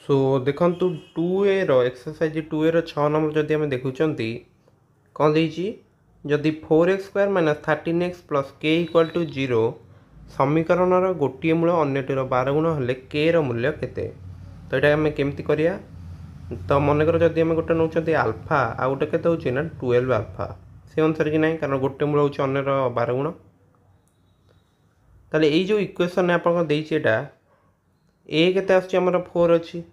सो देखु 2a exercise 2a 6 number जदि आम देखुंट कौन देती जदि 4x² - 13x + k = 0 समीकरण गोटे मूल अन्यटिर 12 गुण हेल्ले k मूल्य केते। तो यहाँ आम केमती करिया तो मनकर जदि आम गोटे नौ आल्फा आ गोटे केते होची ना 12 आल्फा से अनुसार कि नहीं कारण गोटे मूल होची अन्यर 12 गुण। ताले जो इक्वेशन आपन देइछि एटा ए केते आछी हमर 4 अछि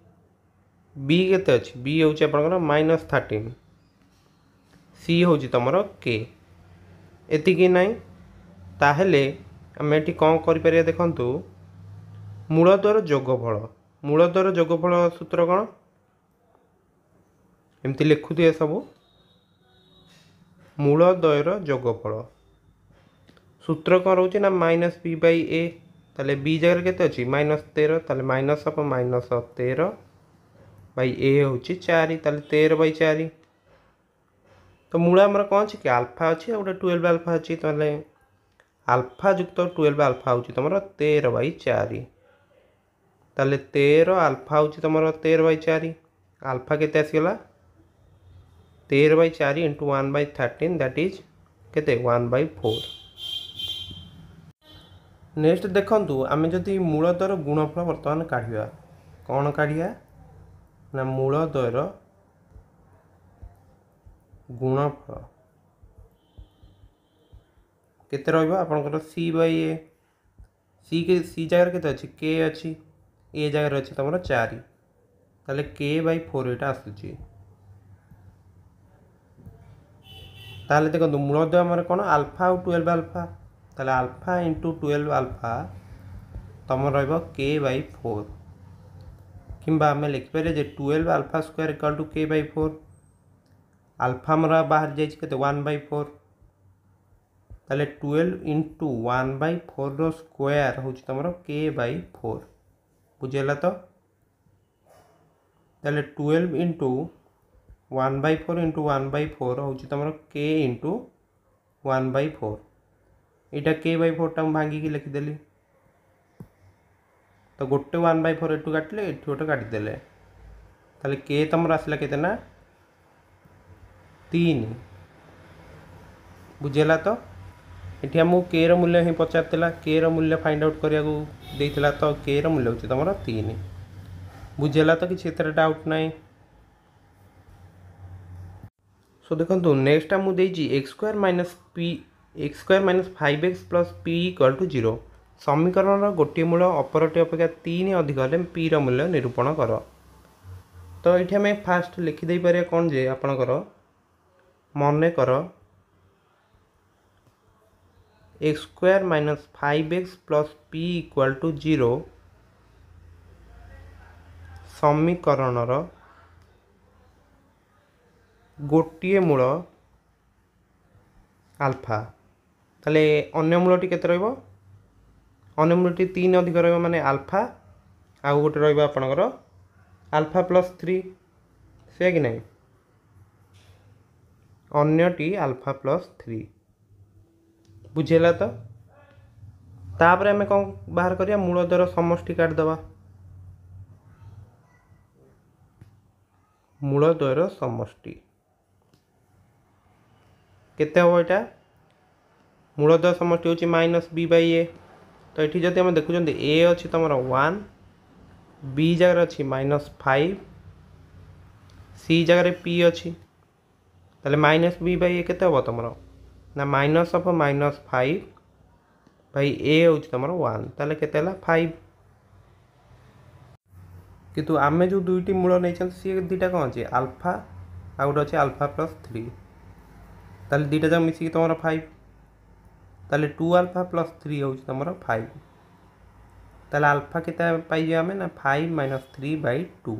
बी केते अछि बी होची आपनकर -13 सी होची तमरो के एतिकी नहीं ताहेले आम एठी कौन करि परिया देखंतु मूलद्वार जोगफल मूलद्वार जोगफल सूत्र कौन एमती लिखुथिए सब मूलद्वयर जोगफल सूत्र कौन रोचे ना -b/a ताले b जगह केते अछि -13 ताले -13 बाई ए होची 4 ताले 13/4 तो मूल आमर कौन अछि कि अल्फा अछि और 12 अल्फा अछि ताले अल्फा युक्त 12 अल्फा होची तमरो 13/4 ताले 13 अल्फा होची तमरो 13/4 अल्फा केते आसीगला 13/4 * 1/13 दैट इज केते 1/4। नेक्स्ट देखंतु आमे जदि मूलद्वयर गुणफल वर्तमान काढिया कौन काढिया ना मूलद्वयर गुणफल केते रहइबा आपनकर c/a सी जगह केते अछि k अछि ए जगह अछि तमरो 4 ताले k/4 एटा आसुची ताले देखंतु मूलद्वय हमर कोन अल्फा और 12 अल्फा ताले अल्फा * 12 अल्फा तमर रहइबो k/4 किंबा हमें लिख पारे जे 12 अल्फा स्क्वायर = k/4 अल्फा हमरा बाहर जाइछ केते 1/4 ताले 12 * 1/4 रो स्क्वायर होची तमरो k/4 बुझेला तो ताले 12 * 1/4 * 1/4 होची तमरो k * 1/4 इटा k/4 टा भांगी की लिख देली तो गोटे 1/4 एटू काटले एटू गोटे काटी देले ताले k तमरो आसला केते ना 3 बुझेला तो एठी हमु k रो मूल्य ही पचारतला k रो मूल्य फाइंड आउट करिया को देइतला तो k रो मूल्य होची तमरो 3 बुझेला तो किछि एतरे डाउट नाही। सो देखंतु नेक्स्ट हमु देइची x² - 5x + p = 0 समीकरण गोटे मूल अपरटी अपेक्षा 3 अधिक हेले p रो मूल्य निरूपण कर। तो ये आम फास्ट लिखिदे पारे कौन जे आपणकर मन कर x² - 5x + p = 0 समीकरण गोटे मूल अल्फा ताले अन्य मूलटी केते रहइबो अन्य मूलटी 3 अधिक रहइबो माने अल्फा आ गोटे रहइबो आपणकर अल्फा + 3 से कि नहीं अन्यटी अल्फा + 3 बुझेला तो तापर हमें कौन बाहर करिया मूलद्वयर समष्टि काट दबा मूलद्वयर समष्टि केते हो एटा मूलद्वयर समष्टि होची -b/a तो एठी जदि हम देखुचंदी a अछि तमरो 1 b जगह अछि -5 c जगह p अछि ताले -b/a केते हो तमरो ना -5 भाई a होची तमरो 1 ताले केते हला 5 किंतु आमे जो दुईटी मूल नै छन सी दुईटा कोन अछि अल्फा आ गोटे अछि अल्फा + 3 ताले दुईटा जम मिसी तमरो 5 ताले 2 अल्फा + 3 होची तमरो 5 ताले अल्फा केते पाई जे हमें ना 5 - 3/2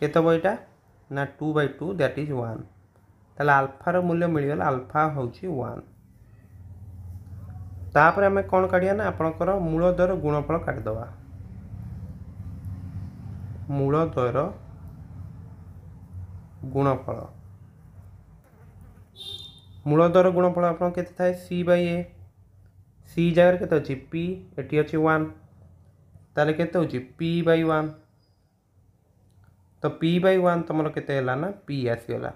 केते हो एटा ना 2/2 दैट इज 1 ताले अल्फा रो मूल्य मिल गेल अल्फा होची 1 तापर हमें कोन काढिया ना आपनकर मूलद्वयर गुणफल काट दबा मूलद्वयर गुणफल मूलद्वयर गुणफल आपन केते थाए c/a c जगह केते अछि p एटी अछि 1 ताले केते होची p/1 तो p/1 तुम के ना p आसीगला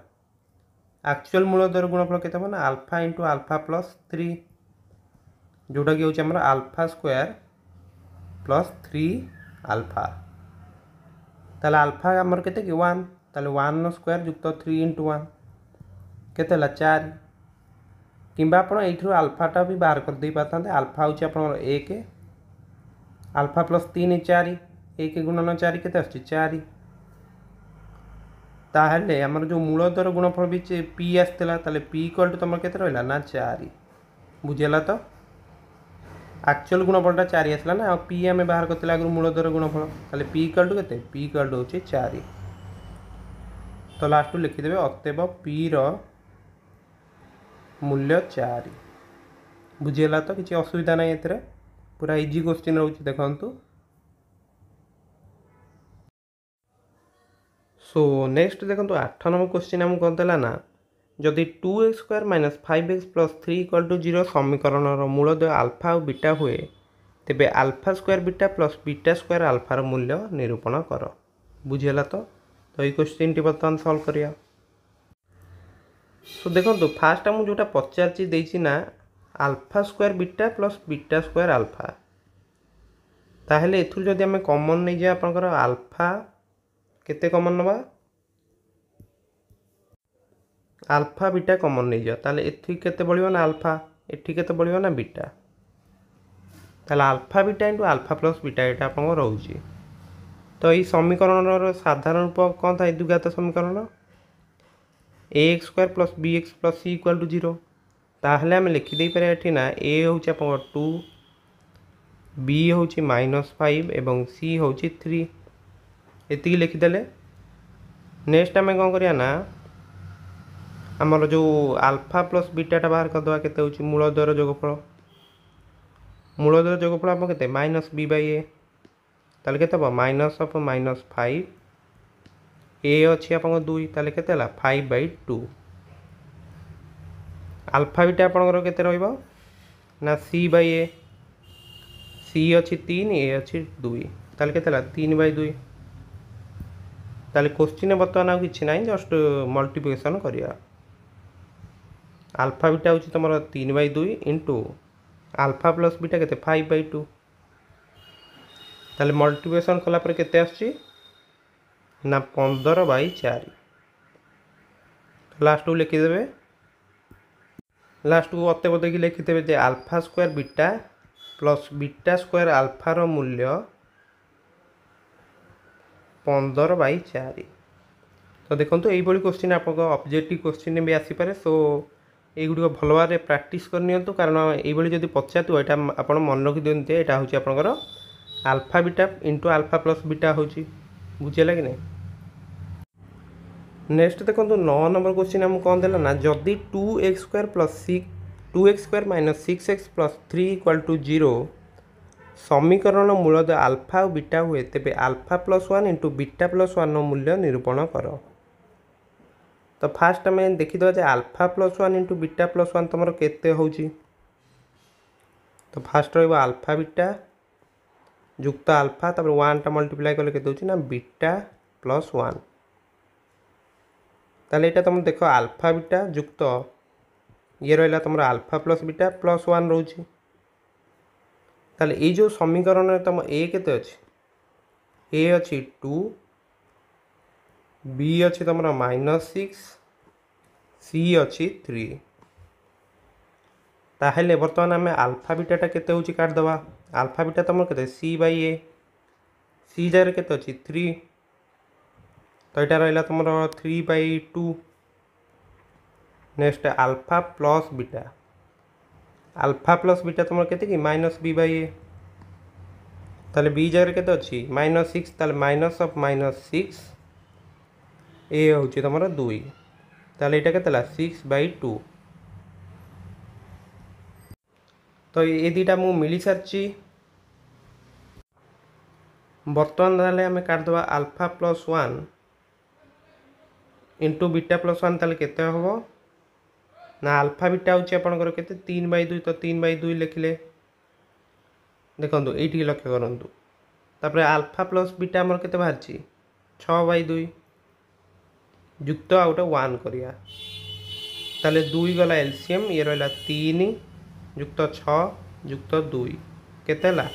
एक्चुअल मूलधर गुणफल के ना अल्फा इंटू अल्फा प्लस 3 जोटा कि हूँ अल्फा स्क्वायर प्लस 3 अल्फा ताले अल्फा आमर के 1 ताले 1 स्क्वायर युक्त 3 इंटू 1 के 4 कि अल्फाटा भी बाहर कर दे पाते अल्फा हूँ आप 1 अल्फा प्लस 3 4 1 गुणन 4 के 4 ताहले आमर जो मूलधर गुणफल भी पी आसला पी इक्वल टू तुम के रहा ना 4 बुझेगा तो एक्चुअल गुणफलटा 4 आसला ना पी आम बाहर करते आगे मूलधर गुणफल ताले पी इक्वल टू के पी इक्वल टू हूँ 4 तो लास्ट लिखिदेवे अतएव पी मूल्य 4 बुझीगला तो किसी असुविधा ना ये पूरा इजी क्वेश्चन रोचे देखु। सो नेक्स्ट देखो 8 नंबर क्वेश्चन आमको कौन देला ना जदि 2x² minus 5x plus 3 equal to 0 समीकरण मूलद अल्फा और बीटा हुए तेबे alpha square beta plus beta square अल्फार मूल्य निरूपण कर बुझीगला तो ये क्वेश्चन टी बर्तमान सॉल्व करिया। सो देखो फास्ट आमको जोटा पचार ना alpha square beta plus beta square alpha ताहले एथुर जदि आम कॉमन नहीं जाए आपनकर अल्फा केते कॉमन नवा अल्फा बीटा कॉमन नहीं जा ताले एथि केते बळियो ना अल्फा एथि केते बळियो ना बीटा ताले alpha beta into alpha plus beta एटा आपन रहउची तो ई समीकरण साधारण रूप कोन था द्विघात समीकरण ax square plus bx plus c equal to 0 ताहले हम लिखि दे पारे एठी ना a होउची आपन 2 b होउची -5 एवं c होउची 3 एति लिखिदेले नेक्स्ट आम कौन करिया ना आमर जो अल्फा प्लस बीटाटा बाहर करदे के मूलधर जोगफल आप के माइनस b/a ताले के माइनस ऑफ -5 a अच्छी आप 2 ताले के 5/2 अल्फा बीटा आपंकर के ना c/a c अच्छी 3 a अच्छी 2 ताले के 3/2 ताले क्वेश्चन बर्तमान आ कि ना जस्ट मल्टीप्लिकेशन करिया अल्फा बीटा हूँ तुम 3/2 इंटू अल्फा प्लस बीटा के 5/2 ताले मल्टीप्लिकेशन कलापर के ना 15/4 लास्ट को लिखिदेवे लास्ट को अतएव देखिए लिखिदेवे जे alpha square beta plus beta square अल्फार मूल्य 15/4 तो देखो यही क्वेश्चन आप ऑब्जेक्टिव क्वेश्चन भी आसीपे सो युग भल भाव प्राक्ट करनी कारण ये पचार यहाँ आप मन रखी दिखते यहाँ हूँ आपंकर alpha beta into alpha plus beta हूँ बुझेगा कि नहीं। नेक्स्ट देखो 9 नंबर क्वेश्चन आमको कौन देला ना जदि 2x² plus 2x² minus 6x plus 3 equal to 0 समीकरण मूलद अल्फा और बीटा हुए तेबे alpha plus 1 into beta plus 1 मूल्य निरूपण कर तो फास्ट आम देखीद alpha plus 1 into beta plus 1 तुम के हो तो फास्ट रल्फा बीटा युक्त अल्फा तब 1 टा मल्टीप्लाई कले के ना बीटा प्लस 1 ताले एटा तुम देख अल्फा बीटा युक्त ये रहा तुम अल्फा प्लस बीटा प्लस 1 रोची ताले ये जो समीकरण तुम ए के अच्छी ए अच्छी 2 बी अच्छी तुम -6 सी अच्छी 3 ताहले बर्तमान आम अल्फा बीटाटा केते होची काट दबा अल्फा बीटा तुम के c/a सी जगह के अच्छी 3 तो यहाँ रहा तुम 3/2 नेक्स्ट अल्फा प्लस बीटा तुम के -b/a ताले बी जगह के अच्छी -6 ताले माइनस ऑफ -6 ए हूँ तुम 2 ताले यहाँ के 6/2 तो ये दुटा मुझे मिल सारी बर्तमान ताले आम काटदे alpha plus 1 into beta plus 1 ताले केते होबो ना अल्फा बीटा हूँ आपंकर के 3/2 तो 3/2 लिखिले देखो ये लक्ष्य करूँ तापर अल्फा प्लस बीटा आमर के बाहर 6/2 जुक्त आउ गोटे 1 करिया ताले 2 गला एलसीएम ये रहा 3 जुक्त 6 जुक्त 2 केते हला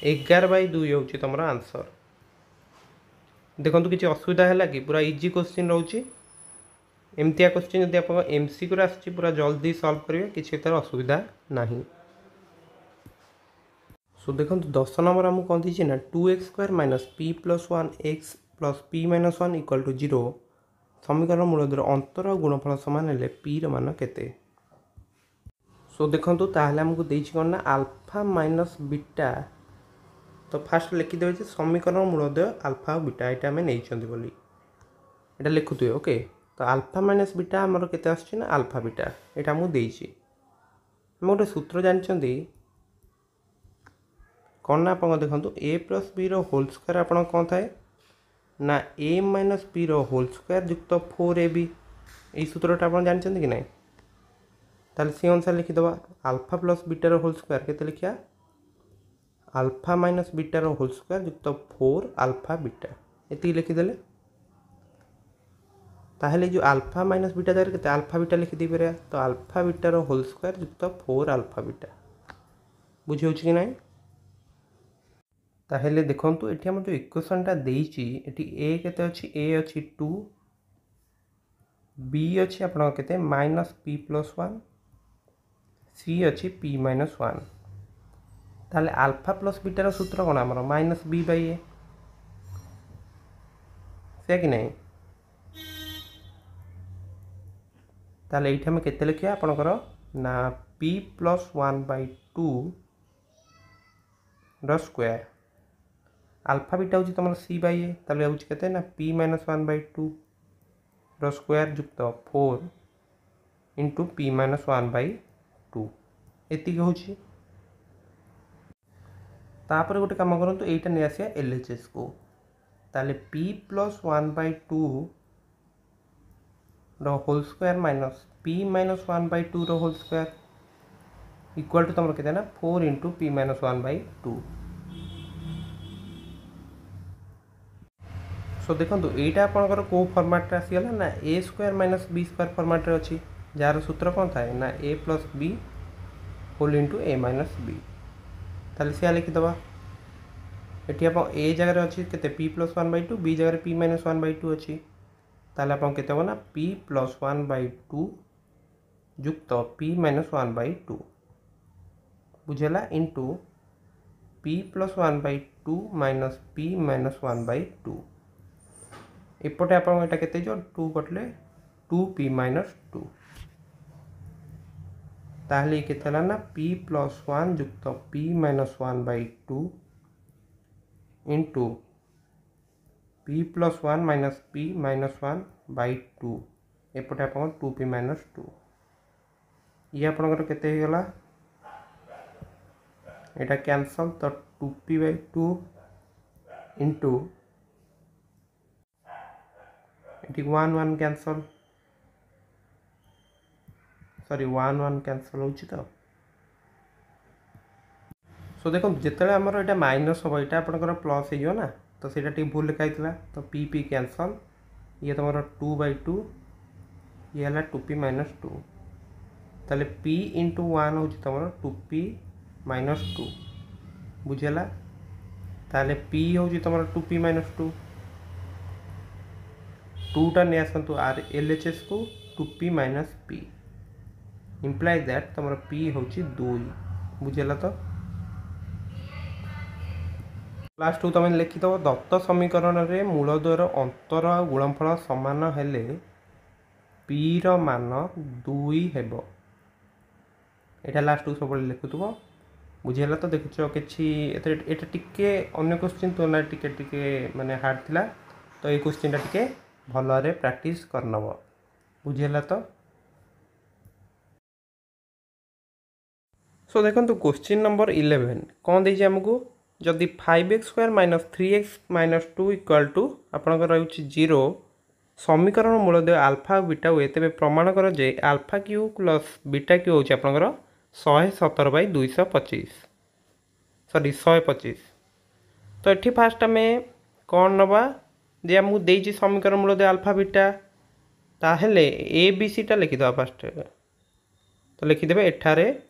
11/2 होची तमरा आंसर। देखो किसी असुविधा है कि पूरा इजी क्वेश्चन रोचे एमतिया क्वेश्चन जब आप एमसीक्यू आसची पूरा जल्दी सॉल्व करेंगे किसी तरह असुविधा नहीं। सो देखो 10 नंबर आमको कौन दीजिए ना 2x² minus P plus 1x plus P minus 1 equal to 0 समीकरण मूलधर अंतर और गुणफल सामान हेले पी मान केते। सो देखो ताहले आमको देछि कोन ना अल्फा माइनस बीटा तो फास्ट लिखिदेवे समीकरण मूलधर अल्फा और बीटा यहाँ आम नहीं बोली यहाँ लिखुए ओके। तो अल्फा माइनस बीटा आमर केते आछी ना अल्फा बीटा यहाँ आमको देछि आम गोटे सूत्र जानते कौन ना आप देखो ए प्लस बी रोल स्क्वायर आप कौन थाए ना ए माइनस बी रोल स्क्वायर युक्त 4ab यही सूत्रटा आप जानते कि नहीं ताल सी अनुसार लिखिदे अल्फा प्लस बीटार होल स्क्वायर केते लिखिया अल्फा माइनस बीटार होल स्क्वायर युक्त 4 अल्फा बीटा ये लिखिदेले ताहले जो अल्फा माइनस बीटा जगह के अल्फा बीटा लिखिदे पारे तो अल्फा बीटार होल स्क्वायर युक्त 4 अल्फा बीटा बुझे कि नहीं। ताहले देखंतु एठी हम जो इक्वेशनटा देइची एठी ए केते अछि ए अछि 2 बी अछि आपण केते -p+1 सी अछि p-1 ताहले अल्फा प्लस बीटार सूत्र कोन हमर -b/a से कि नहीं ताहले एठी हम केते लिखिया आपनकर ना p+1/2 रो स्क्वायर अल्फा बीटा हूँ तुम c/a ताले हूँ केते ना p-1/2 रो स्क्वायर युक्त 4 इंटू p-1/2 एतिक हूँ तापर गोटे कम करूँ यहीटा नहीं आसिया LHS को ताले p+1/2 रो होल स्क्वायर माइनस p-1/2 रो होल स्क्वायर इक्वल टू तुम केते ना 4 इंटू p-1/2। सो देखो यहाँ आपंकर कौ फर्माट आसीगला ना a square minus b square format अच्छी जार सूत्र कौन थाए ना a plus b whole into a minus b ताले से लिखिदे ये आप ए जगह अच्छी के p+1/2 बी जगह p-1/2 अच्छी ताले आप केते ना p+1/2 युक्त p-1/2 बुझेला इंटू p+1/2 माइनस p-1/2 एपटे आप 2 कटले 2p-2 ताहले केते ना p+1 युक्त p-1/2 into p+1 minus p-1/2 एपटे आप 2p-2 ये आपनकर केते गला एटा कैंसल तो 2p/2 into 1 1 cancel sorry 1 1 cancel होची तो सो देखो जिते आमर यहाँ माइनस हम यहाँ आपंकर प्लस हो ना तो सीटा टी भूल लिखाई तो p कैंसल ये तुम 2/2 ये है 2p-2 ताले p इंटू 1 हूँ तुम 2p-2 बुझेगा ताले p हूँ तुम 2p-2 2टा नहीं आसतु आर LHS को 2p-p इम्प्लाइ दैट तुम p हूँ 2 बुझेगा तो लास्ट तुम लिखिदेव दत्त समीकरण में मूलद्वयर अंतर गुणनफल सामान हेले p रो मान 2 हेब यहाँ लास्ट सब लिखुव बुझेगा तो देखुच कि यहाँ टिके अन्य क्वेश्चन तुलना टिके माने हार्ड थिला तो ये क्वेश्चन टिके भलरे प्रैक्टिस करनब बुझेगा तो सो देखो क्वेश्चन नंबर 11 कौन देछि हमको जदि 5x² minus 3x minus 2 equal to आपंकर रही 0 समीकरण मूलद्वय अल्फा और बीटा हुए तेज प्रमाण कर जे alpha cube plus beta cube होची आपंकर 117/225 सॉरी 125 तो ये फास्ट आम कौन नवा जे आमको देइछि समीकरण मूलदय अल्फा बीटा ताहेले ए बी सी टा लिखिदेवा फास्ट तो लिखिदेवे एठारे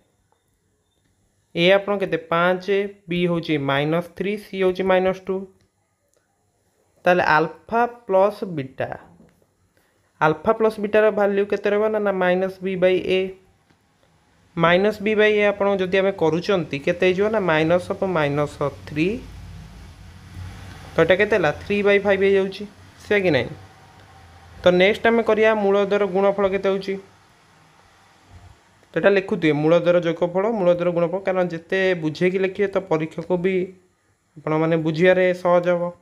ए आपण केते 5 बी होची -3 सी होची -2 ताले अल्फा प्लस बीटा रो वैल्यू केते रहबा ना माइनस बी बाई ए आपण जदि आमे करूचंती केते जो ना -3 तो एटा केते ला 3/5 हे जाउची से कि नहीं। तो नेक्स्ट आमे करिया मूलदर गुणफल केते होची तो एटा लिखुथिए मूलदर जोगफल मूलदर गुणफल कारण जिते बुझे कि लिखिए तो परीक्षक को भी आपण माने बुझियारे सहज हो।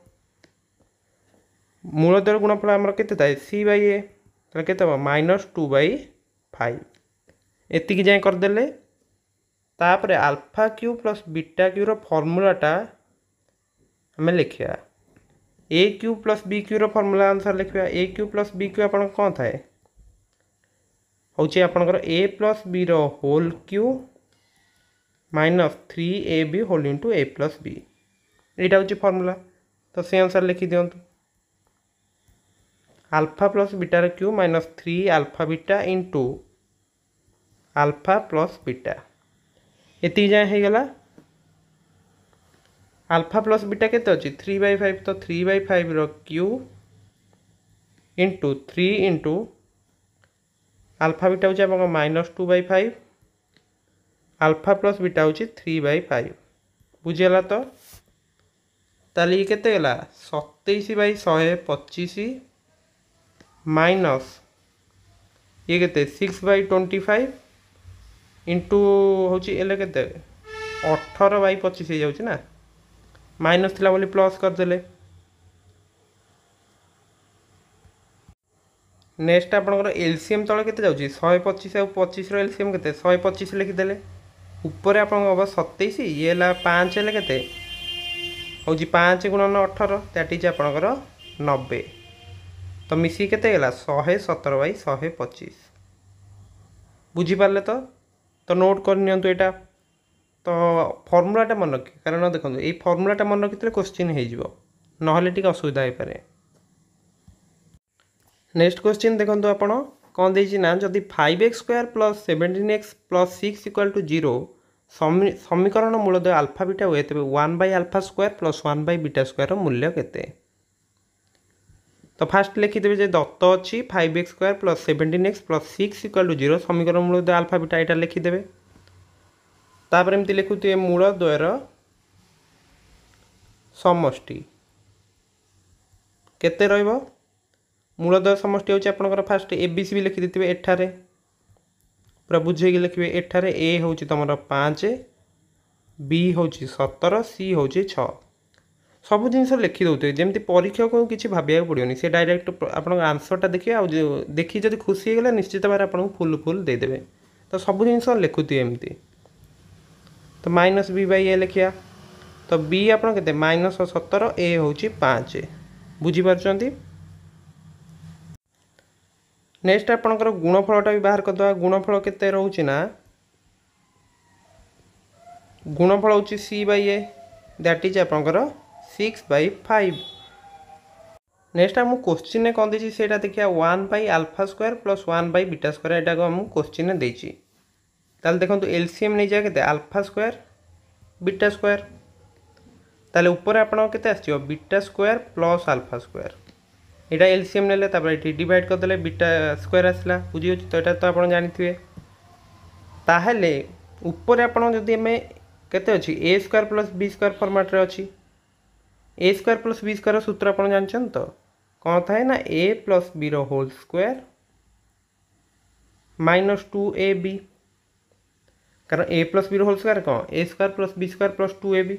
मूलदर गुणफल आमर केते थाए सी बाई ए तो केते हो -2/5 एतिक जाए करदेले तापरे alpha cube plus beta cube रो फॉर्मूलाटा हमें लिखिया a cube plus b cube रो फॉर्मूला आंसर लिखिया a cube plus b cube आपण कौन थाए होची आपनकर ए प्लस बी रो whole cube -3ab whole into a plus b एटा होची फॉर्मूला तो से आंसर लिखि दियंतु अल्फा प्लस बीटा रो cube -3 alpha beta into alpha plus beta एति जाए हे गला। अल्फा प्लस बीटा केते अछि 3/5 तो 3/5 रो cube into 3 into alpha beta होची आपन -2/5 अल्फा प्लस बीटा होची 3/5 बुझियला तो ताली केते गला 27/125 माइनस ये केते 6/25 इंटू होची एले केते 18/25 हे जाउची ना माइनस थिला बोली प्लस कर देले। नेक्स्ट आपनकर एलसीएम तळे केते जाउची 125 और 25 रो एलसीएम केते 125 लिखि देले ऊपर आपन अब 27 ये ला 5 ले केते होची 5 गुणन 18 दैट इज आपनकर 90 तो मिसी केते गेला 117/125 बुझी पारले तो नोट कर नियंतु एटा तो फॉर्मूलाटा मन रखी कारण देखो ये फॉर्मूलाटा मन रखी क्वेश्चन हो ना असुविधा हो पारे। नेक्स्ट क्वेश्चन देखो आप कौन देना ना जदि 5x² + 17x + 6 = 0 समीकरण मूलदय अल्फा बीटा हुए तेज 1/α² + 1/β² मूल्य केते तो फास्ट लिखिदेवे जे दत्त अच्छी 5x² + 17x + 6 = 0 समीकरण मूलदय अल्फा बीटा यहाँ लिखिदेवे तापर एमती लिखुए मूलद्वयर समष्टि केते रहिबो मूलद्वय समष्टि होची आपनकर फास्ट एबीसी भी लिखि देथिबे एठारे पूरा बुझेगी लिखिबे एठारे ए होची तमरो 5 बी होची 17 सी होची 6 सब जिनस लिखि दउते जेमती परीक्षा को किछि भाबिया पड़ियोनी से डायरेक्ट आपन आंसरटा देखिए आ देखि जदि खुशी गेला निश्चित भाव आपन फुल दे देबे तो सब जिनस लिखुती एमती तो -b/a लिखिया तो b आपन केते -17 a होची 5 बुझी पारछंती। नेक्स्ट आपनकर गुणफलटा भी बाहर करदवा गुणफल केते रहउची ना गुणफल होची c/a दैट इज आपनकर 6/5। नेक्स्ट हम क्वेश्चन ने कोन देछि सेटा देखिया 1/α² + 1/β² एटा को हम क्वेश्चन ने देछि ताल देखो एलसीएम नहीं जाए α² β² ताले ऊपर आपन केते आछियो β² + α² एटा एलसीएम नेले तापर एटी डिवाइड कर देले β² आसला बुझियो तो एटा तो आपन जानिथिबे ताहेले ऊपर आपन जदि हमें केते अछि a² + b² फॉर्मेट रे अछि a² + b² सूत्र आपन जानछन तो कोन थाए ना a + b रो होल स्क्वायर -2ab कारण a + b रो होल स्क्वायर कौन a² + b² + 2ab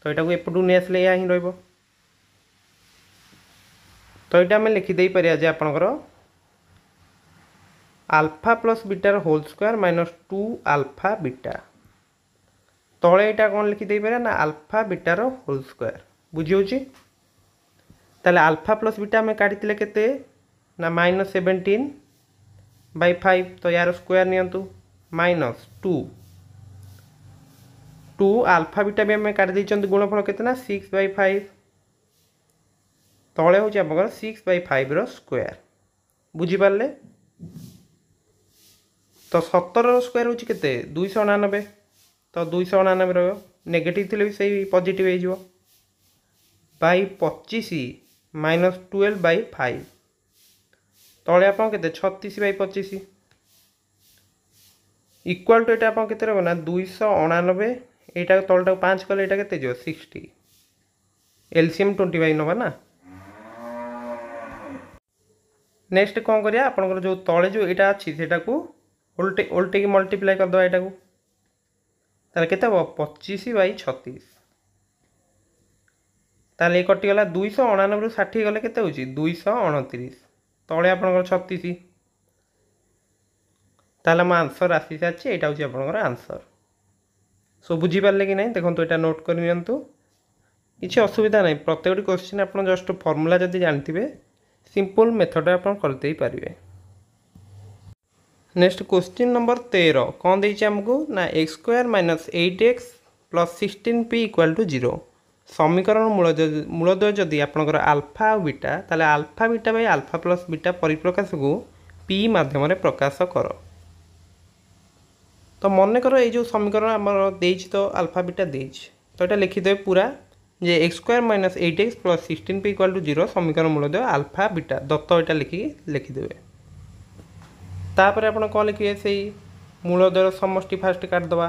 तो यहाँ को एपटू नहीं आसले या ही रहिबो तो यहाँ आम लिखिदे पारिया जे आपनकर अल्फा प्लस बीटार होल स्क्वायर -2α बीटा तले यहाँ कौन लिखिदे पारे ना अल्फा बीटार होल स्क्वायर बुझी ताले अल्फा प्लस बीटा आम काढ़ी केते ना -17/5 तो यार स्क्वायर नियंतु -2 अल्फा बीटा भी आम काढ़ी गुणफल केते ना 6/5 तले हूँ आप 6/5 स्क्वायर बुझीपारे। तो 17 स्क्वायर हूँ के 299 तो 299 रेगेटिव थी भी सही पॉजिटिव हो बाई 25 माइनस 12/5 तले आप 36/25 इक्वाल टू यहाँ आप ना 299 यहाँ तलटा 5 कले यहाँ के 60 एलसीएम 25 नवा ना। नेक्स्ट कौन करिया आपनकर जो तले जो यहाँ अच्छी से उल्टे मल्टीप्लाई करदे यहाँ को ताले केते हम 25/36 ताले कटिगला 299 रु 60 गले केते होची 229 तले आपनकर 36 ताले हम आंसर आसी सारी यहाँ हूँ आपनकर आंसर। सो बुझी पारे कि नहीं देखो यहाँ नोट कर नियंतु किसी असुविधा नहीं प्रत्येक क्वेश्चन आप जस्ट फर्मूला जब जानते सिंपल मेथड आप करदे पारे। नेक्स्ट क्वेश्चन नंबर 13 कौन देती आमको ना x² - 8x + 16p = 0 समीकरण मूलद्वय जदि आपंकर आल्फा और बीटा ताले alpha beta by alpha plus beta परिप्रकाश को p माध्यम प्रकाश कर। तो मन कर ये समीकरण आमर देछि तो आल्फा बीटा देछि तो ये लिखिदे पूरा जे x² - 8x + 16p = 0 समीकरण मूलद्वय आल्फा बीटा दत्त यहाँ लिखिदेवे। तापर आप कौन लिखिए से मूलद्वयर समष्टि फास्ट काटिदबा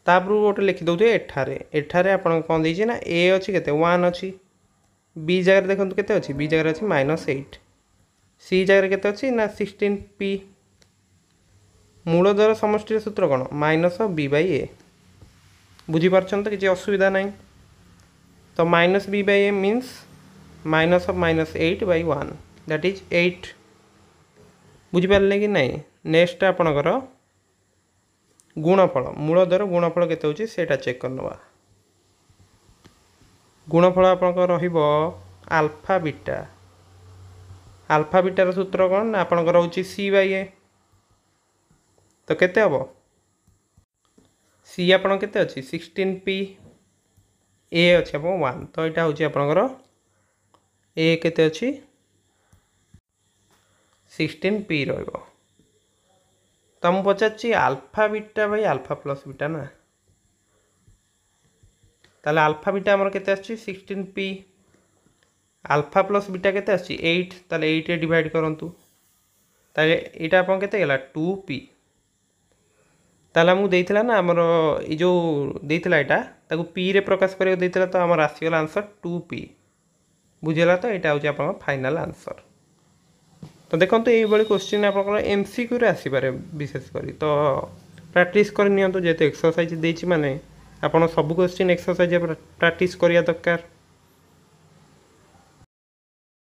तापर गोटे लिखिदे एठारे आप कौन देना ना ए अच्छी के 1 अच्छी बी जगह देखो के अच्छी बी जगह अच्छी -8 सी जगह के अच्छी ना 16p मूलद्वयर समष्टि सूत्र कौन -b/a बुझीपार तो किसी असुविधा नहीं। तो -b/a मीन्स -8/1 दैट इज 8 बुझीपारे कि नहीं। नेक्स्ट आपणकर गुणफल मूलद्वयर गुणफल केते होची सेटा चेक करनवा गुणफल आपणकर रहिबो आल्फा बीटार सूत्र कौन आपणकर होची c/a तो केते हबो सी आपण केते अछि 16p ए अछि अब 1 तो यहाँ होची आपणकर ए केते अछि 16p रहिबो। तो मुझे पचार alpha beta by alpha plus beta ना ताले आल्फा बीटा आमर केते आछि 16p आल्फा प्लस बीटा केते आछि 8 ताले 8 रे डिवाइड करंतु ताले एटा आपन केते गेला 2p ताले हमु देइथिला ना हमर ई जो देइथिला एटा ताकू p रे प्रकाश करियो देइथिला तो हमर आसीगला आंसर 2p बुझेला। तो यहाँ हूँ आप फाइनाल आंसर। तो देखो ये क्वेश्चन आप MCQ रे आसीपारे विशेषकर तो प्रैक्टिस कर जेहेतु एक्सरसाइज देछि माने आप सब क्वेश्चन एक्सरसाइज प्रैक्टिस करिया दरकार।